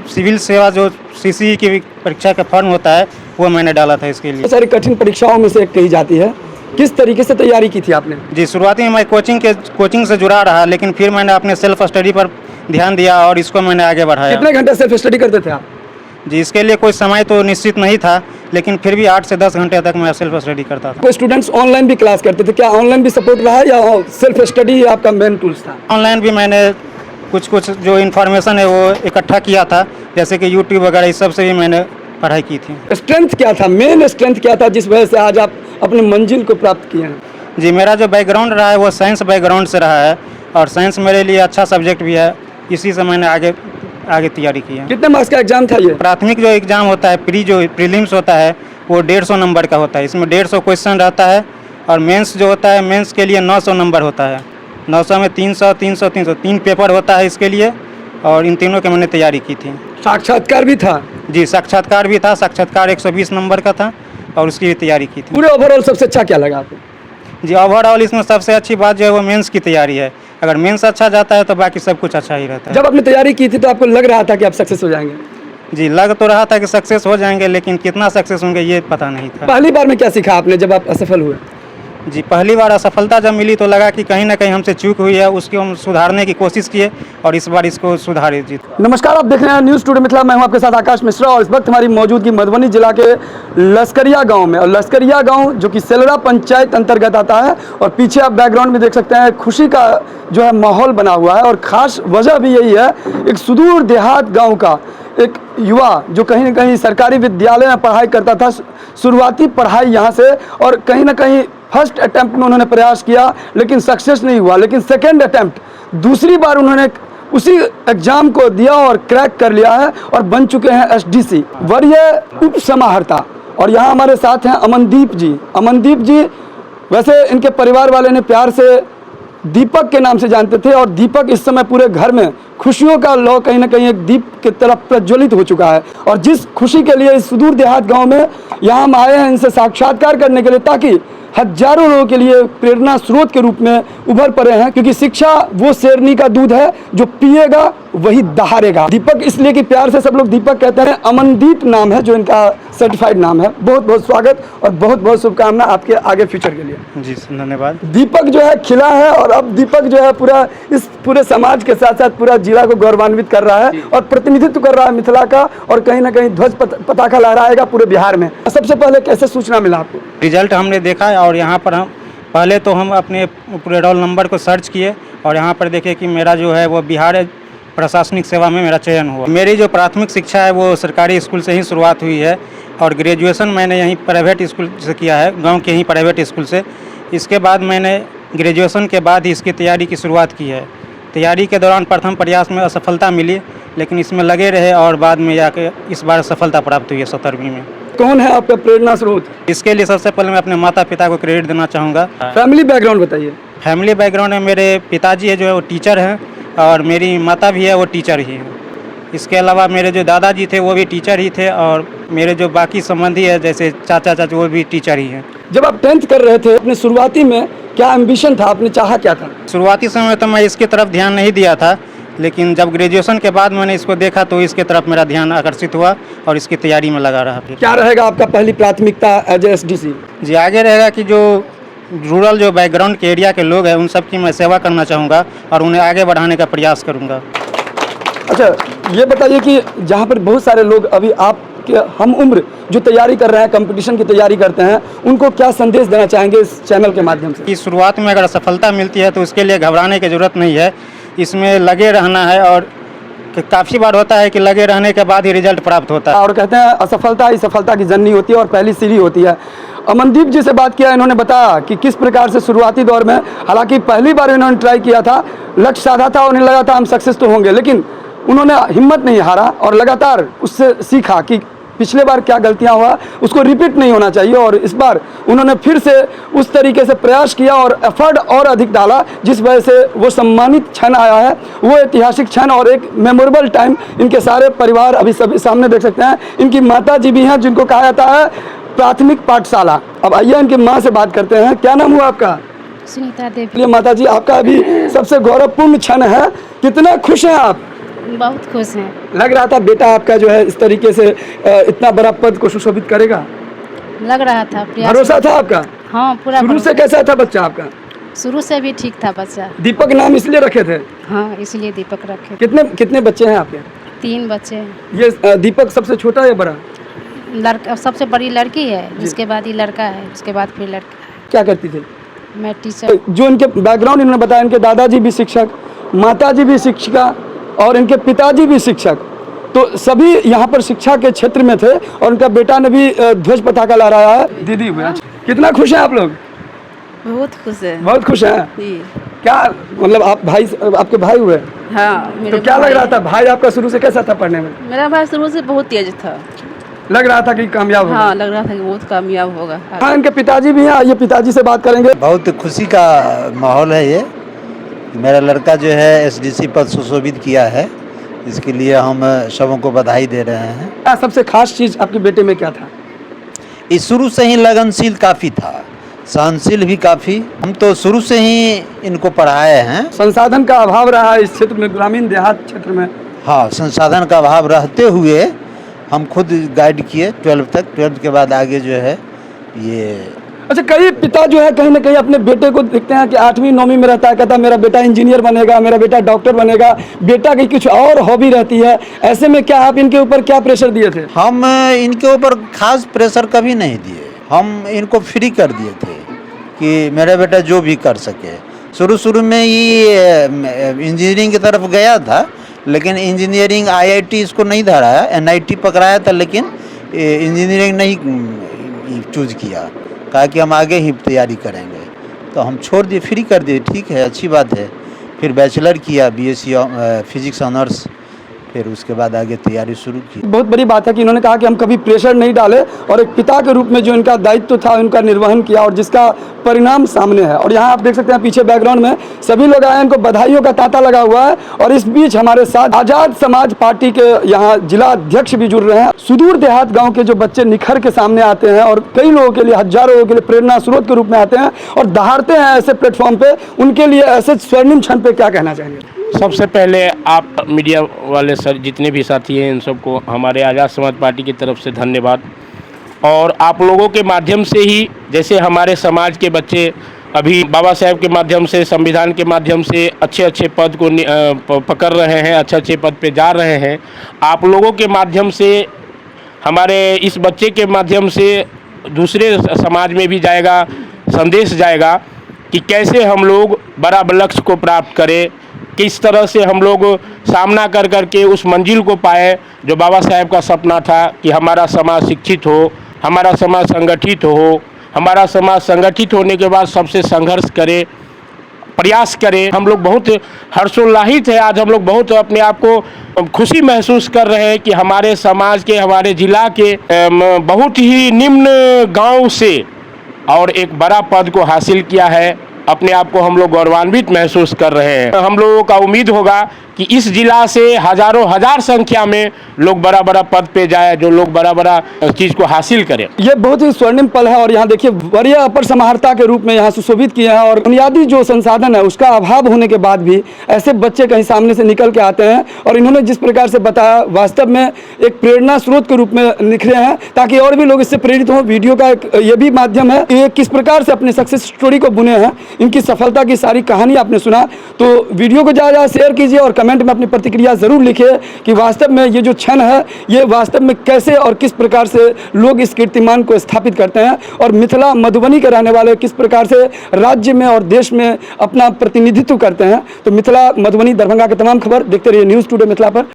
Civil सेवा जो CC की परीक्षा का फॉर्म होता है वो मैंने डाला था इसके लिए। सारी कठिन परीक्षाओं में से एक कही जाती है, किस तरीके से तैयारी की थी आपने? जी, शुरुआती में मैं कोचिंग से जुड़ा रहा, लेकिन फिर मैंने अपने सेल्फ स्टडी पर ध्यान दिया और इसको मैंने आगे बढ़ाया। कितने घंटे सेल्फ स्टडी करते थे आप? जी, इसके लिए कोई समय तो निश्चित नहीं था, लेकिन फिर भी 8 से 10 घंटे तक मैं सेल्फ स्टडी करता था। कोई स्टूडेंट्स ऑनलाइन भी क्लास करते थे, क्या ऑनलाइन भी सपोर्ट रहा या सेल्फ स्टडी ही आपका मेन टूल्स था? ऑनलाइन भी मैंने कुछ जो इन्फॉर्मेशन है वो इकट्ठा किया था, जैसे कि यूट्यूब वगैरह इस सब से भी मैंने पढ़ाई की थी। स्ट्रेंथ क्या था, मेन स्ट्रेंथ क्या था जिस वजह से आज आप अपनी मंजिल को प्राप्त किए हैं? जी, मेरा जो बैकग्राउंड रहा है वो साइंस बैकग्राउंड से रहा है और साइंस मेरे लिए अच्छा सब्जेक्ट भी है, इसी से मैंने आगे तैयारी की है। कितने मार्क्स का एग्जाम था ये? प्राथमिक जो एग्ज़ाम होता है, प्रीलिम्स होता है, वो 150 नंबर का होता है। इसमें 150 क्वेश्चन रहता है और मेंस जो होता है, मेंस के लिए 900 नंबर होता है। 900 में 300, 300, 300 3 पेपर होता है इसके लिए, और इन तीनों की मैंने तैयारी की थी। साक्षात्कार भी था? जी, साक्षात्कार भी था। साक्षात्कार 120 नंबर का था और उसकी भी तैयारी की थी। पूरे ओवरऑल सबसे अच्छा क्या लगा आपको? जी, ओवरऑल इसमें सबसे अच्छी बात जो है वो मेंस की तैयारी है। अगर मेंस अच्छा जाता है तो बाकी सब कुछ अच्छा ही रहता है। जब आपने तैयारी की थी तो आपको लग रहा था कि आप सक्सेस हो जाएंगे? जी, लग तो रहा था कि सक्सेस हो जाएंगे, लेकिन कितना सक्सेस होंगे ये पता नहीं था। पहली बार में क्या सीखा आपने जब आप असफल हुए? जी, पहली बार असफलता जब मिली तो लगा कि कहीं ना कहीं हमसे चूक हुई है, उसको हम सुधारने की कोशिश किए और इस बार इसको सुधारे। जी, नमस्कार, आप देख रहे हैं न्यूज़ टुडे मिथिला। मैं हूं आपके साथ आकाश मिश्रा और इस वक्त हमारी मौजूदगी मधुबनी जिला के लश्करिया गांव में। और लश्करिया गांव जो कि सेलरा पंचायत अंतर्गत आता है, और पीछे आप बैकग्राउंड में देख सकते हैं खुशी का जो है माहौल बना हुआ है। और ख़ास वजह भी यही है, एक सुदूर देहात गाँव का एक युवा जो कहीं न कहीं सरकारी विद्यालय में पढ़ाई करता था, शुरुआती पढ़ाई यहाँ से, और कहीं ना कहीं फर्स्ट अटैम्प्ट में उन्होंने प्रयास किया लेकिन सक्सेस नहीं हुआ, लेकिन सेकेंड अटैम्प्ट दूसरी बार उन्होंने उसी एग्जाम को दिया और क्रैक कर लिया है और बन चुके हैं एसडीसी वरीय उप समाहर्ता। और यहाँ हमारे साथ हैं अमनदीप जी। अमनदीप जी वैसे इनके परिवार वाले ने प्यार से दीपक के नाम से जानते थे, और दीपक इस समय पूरे घर में खुशियों का लौ कहीं ना कहीं एक दीप की तरफ प्रज्वलित हो चुका है। और जिस खुशी के लिए इस सुदूर देहात गांव में यहाँ हम आए हैं इनसे साक्षात्कार करने के लिए, ताकि हजारों लोगों के लिए प्रेरणा स्रोत के रूप में उभर पड़े हैं, क्योंकि शिक्षा वो शेरनी का दूध है जो पिएगा वही दहाड़ेगा। दीपक इसलिए कि प्यार से सब लोग दीपक कहते हैं, अमनदीप नाम है जो इनका सर्टिफाइड नाम है। बहुत बहुत स्वागत और बहुत बहुत शुभकामना आपके आगे फ्यूचर के लिए। जी, धन्यवाद। दीपक जो है खिला है, और अब दीपक जो है पूरा इस पूरे समाज के साथ साथ पूरा जिला को गौरवान्वित कर रहा है और प्रतिनिधित्व कर रहा है मिथिला का, और कहीं ना कहीं ध्वज पताका लहराएगा पूरे बिहार में। सबसे पहले कैसे सूचना मिला आपको? रिजल्ट हमने देखा और यहाँ पर हम अपने पूरे रोल नंबर को सर्च किए और यहाँ पर देखे कि मेरा जो है वो बिहार प्रशासनिक सेवा में मेरा चयन हुआ। मेरी जो प्राथमिक शिक्षा है वो सरकारी स्कूल से ही शुरुआत हुई है, और ग्रेजुएशन मैंने यहीं प्राइवेट स्कूल से किया है, गांव के ही प्राइवेट स्कूल से। इसके बाद मैंने ग्रेजुएशन के बाद ही इसकी तैयारी की शुरुआत की है। तैयारी के दौरान प्रथम प्रयास में असफलता मिली, लेकिन इसमें लगे रहे और बाद में जाके इस बार सफलता प्राप्त हुई है 17वीं में। कौन है आपका प्रेरणा स्रोत? इसके लिए सबसे पहले मैं अपने माता पिता को क्रेडिट देना चाहूँगा। फैमिली बैकग्राउंड बताइए। फैमिली बैकग्राउंड में मेरे पिताजी है जो है वो टीचर हैं, और मेरी माता भी है वो टीचर ही है। इसके अलावा मेरे जो दादाजी थे वो भी टीचर ही थे, और मेरे जो बाकी संबंधी है जैसे चाचा चाची वो भी टीचर ही हैं। जब आप 10th कर रहे थे, अपने शुरुआती में क्या एम्बिशन था, आपने चाहा क्या था? शुरुआती समय तो मैं इसकी तरफ ध्यान नहीं दिया था, लेकिन जब ग्रेजुएशन के बाद मैंने इसको देखा तो इसके तरफ मेरा ध्यान आकर्षित हुआ और इसकी तैयारी में लगा रहा। फिर क्या रहेगा आपका पहली प्राथमिकता एज एसडीसी? जी, आगे रहेगा कि जो रूरल जो बैकग्राउंड के एरिया के लोग हैं उन सब की मैं सेवा करना चाहूँगा और उन्हें आगे बढ़ाने का प्रयास करूँगा। अच्छा, ये बताइए कि जहाँ पर बहुत सारे लोग अभी आपके हम उम्र जो तैयारी कर रहे हैं, कंपटीशन की तैयारी करते हैं, उनको क्या संदेश देना चाहेंगे इस चैनल के माध्यम से? इस शुरुआत में अगर सफलता मिलती है तो उसके लिए घबराने की ज़रूरत नहीं है, इसमें लगे रहना है। और काफ़ी बार होता है कि लगे रहने के बाद ही रिजल्ट प्राप्त होता है। और कहते हैं असफलता ही सफलता की जननी होती है और पहली सीढ़ी होती है। अमनदीप जी से बात किया, इन्होंने बताया कि किस प्रकार से शुरुआती दौर में, हालांकि पहली बार इन्होंने ट्राई किया था, लक्ष्य साधा था, उन्हें लगा था हम सक्सेस तो होंगे, लेकिन उन्होंने हिम्मत नहीं हारा और लगातार उससे सीखा कि पिछले बार क्या गलतियां हुआ उसको रिपीट नहीं होना चाहिए। और इस बार उन्होंने फिर से उस तरीके से प्रयास किया और एफर्ट और अधिक डाला, जिस वजह से वो सम्मानित क्षण आया है, वो ऐतिहासिक क्षण और एक मेमोरेबल टाइम। इनके सारे परिवार अभी सभी सामने देख सकते हैं, इनकी माता जी भी हैं जिनको कहा जाता है प्राथमिक पाठशाला। अब आइए इनकी माँ से बात करते हैं। क्या नाम हुआ आपका? सुनीता देवी। माता जी, आपका अभी सबसे गौरवपूर्ण क्षण है, कितना खुश हैं आप? बहुत खुश हैं। लग रहा था बेटा आपका जो है इस तरीके से इतना बड़ा पद को सुशोभित करेगा? लग रहा था, प्रयास। भरोसा था आपका? हाँ, पूरा शुरू से भरोसा। कैसा था बच्चा आपका? शुरू से भी ठीक था बच्चा। दीपक नाम इसलिए रखे थे? हाँ, इसलिए दीपक रखे। कितने कितने बच्चे हैं आपके? 3 बच्चे हैं। ये दीपक सबसे छोटा या बड़ा? लड़का सबसे बड़ी लड़की है, उसके बाद ही लड़का है, उसके बाद फिर लड़का है। क्या करती थी? मैं टीचर। जो इनके बैकग्राउंड इन्होंने बताया, इनके दादाजी भी शिक्षक, माताजी भी शिक्षिका और इनके पिताजी भी शिक्षक, तो सभी यहाँ पर शिक्षा के क्षेत्र में थे और उनका बेटा ने भी ध्वज पताका लहराया है। दीदी हुए कितना खुश हैं आप लोग? बहुत खुश है बहुत खुश हैं। जी। क्या मतलब आप भाई, आपके भाई हुए? हाँ, तो क्या लग रहा था? भाई आपका शुरू से कैसा था पढ़ने में? मेरा भाई शुरू से बहुत तेज था। लग रहा था कि कामयाब होगा? हाँ, लग रहा था कि बहुत कामयाब होगा। हाँ, इनके पिताजी भी हैं, ये पिताजी से बात करेंगे। बहुत खुशी का माहौल है ये। मेरा लड़का जो है एसडीसी पद सुशोभित किया है, इसके लिए हम सबों को बधाई दे रहे हैं। क्या सबसे खास चीज़ आपके बेटे में क्या था? इस शुरू से ही लगनशील काफ़ी था, सहनशील भी काफ़ी। हम तो शुरू से ही इनको पढ़ाए हैं। संसाधन का अभाव रहा है इस क्षेत्र में, ग्रामीण देहात क्षेत्र में। हाँ, संसाधन का अभाव रहते हुए हम खुद गाइड किए 12 तक। 12 के बाद आगे जो है ये। अच्छा, कई पिता जो है कहीं ना कहीं अपने बेटे को देखते हैं कि 8वीं 9वीं में रहता है, कहता है मेरा बेटा इंजीनियर बनेगा, मेरा बेटा डॉक्टर बनेगा, बेटा की कुछ और हॉबी रहती है। ऐसे में क्या आप इनके ऊपर क्या प्रेशर दिए थे? हम इनके ऊपर खास प्रेशर कभी नहीं दिए, हम इनको फ्री कर दिए थे कि मेरा बेटा जो भी कर सके। शुरू में ये इंजीनियरिंग की तरफ गया था, लेकिन इंजीनियरिंग आईआईटी इसको नहीं धराया, एनआईटी पकड़ाया था, लेकिन इंजीनियरिंग नहीं चूज किया। कहा कि हम आगे ही तैयारी करेंगे, तो हम छोड़ दिए, फ्री कर दिए। ठीक है, अच्छी बात है। फिर बैचलर किया, बीएससी फिजिक्स ऑनर्स, फिर उसके बाद आगे तैयारी शुरू की। बहुत बड़ी बात है कि इन्होंने कहा कि हम कभी प्रेशर नहीं डाले और एक पिता के रूप में जो इनका दायित्व था उनका निर्वहन किया और जिसका परिणाम सामने है। और यहाँ आप देख सकते हैं पीछे बैकग्राउंड में सभी लोग आए हैं, इनको बधाइयों का तांता लगा हुआ है। और इस बीच हमारे साथ आज़ाद समाज पार्टी के यहाँ जिला अध्यक्ष भी जुड़ रहे हैं। सुदूर देहात गाँव के जो बच्चे निखर के सामने आते हैं और कई लोगों के लिए, हजारों लोगों के लिए प्रेरणा स्रोत के रूप में आते हैं और दहाड़ते हैं ऐसे प्लेटफॉर्म पे, उनके लिए ऐसे स्वर्णिम क्षण पे क्या कहना चाहेंगे? सबसे पहले आप मीडिया वाले सर, जितने भी साथी हैं, इन सबको हमारे आज़ाद समाज पार्टी की तरफ से धन्यवाद। और आप लोगों के माध्यम से ही, जैसे हमारे समाज के बच्चे अभी बाबा साहेब के माध्यम से, संविधान के माध्यम से अच्छे अच्छे पद को पकड़ रहे हैं, अच्छे पद पे जा रहे हैं, आप लोगों के माध्यम से, हमारे इस बच्चे के माध्यम से दूसरे समाज में भी जाएगा, संदेश जाएगा कि कैसे हम लोग बड़ा लक्ष्य को प्राप्त करें, किस तरह से हम लोग सामना कर करके उस मंजिल को पाए जो बाबा साहेब का सपना था कि हमारा समाज शिक्षित हो, हमारा समाज संगठित हो, हमारा समाज संगठित होने के बाद सबसे संघर्ष करे, प्रयास करें। हम लोग बहुत हर्षोल्लासित है, आज हम लोग बहुत अपने आप को खुशी महसूस कर रहे हैं कि हमारे समाज के, हमारे जिला के बहुत ही निम्न गांव से और एक बड़ा पद को हासिल किया है। अपने आप को हम लोग गौरवान्वित महसूस कर रहे हैं। हम लोगों का उम्मीद होगा कि इस जिला से हजारों हजार संख्या में लोग बड़ा पद पे जाए, जो लोग बड़ा चीज़ को हासिल करें। ये बहुत ही स्वर्णिम पल है और यहाँ देखिए वरीय अपर समाहर्ता के रूप में यहाँ सुशोभित किए हैं और बुनियादी जो संसाधन है उसका अभाव होने के बाद भी ऐसे बच्चे कहीं सामने से निकल के आते हैं और इन्होंने जिस प्रकार से बताया, वास्तव में एक प्रेरणा स्रोत के रूप में निखरे हैं, ताकि और भी लोग इससे प्रेरित हों। वीडियो का एक ये भी माध्यम है, ये किस प्रकार से अपने सक्सेस स्टोरी को बुने हैं, इनकी सफलता की सारी कहानी आपने सुना। तो वीडियो को ज़्यादा शेयर कीजिए और कमेंट में अपनी प्रतिक्रिया ज़रूर लिखिए कि वास्तव में ये जो क्षण है ये वास्तव में कैसे और किस प्रकार से लोग इस कीर्तिमान को स्थापित करते हैं और मिथिला मधुबनी के रहने वाले किस प्रकार से राज्य में और देश में अपना प्रतिनिधित्व करते हैं। तो मिथिला, मधुबनी, दरभंगा के तमाम खबर देखते रहिए न्यूज़ टुडे मिथिला पर।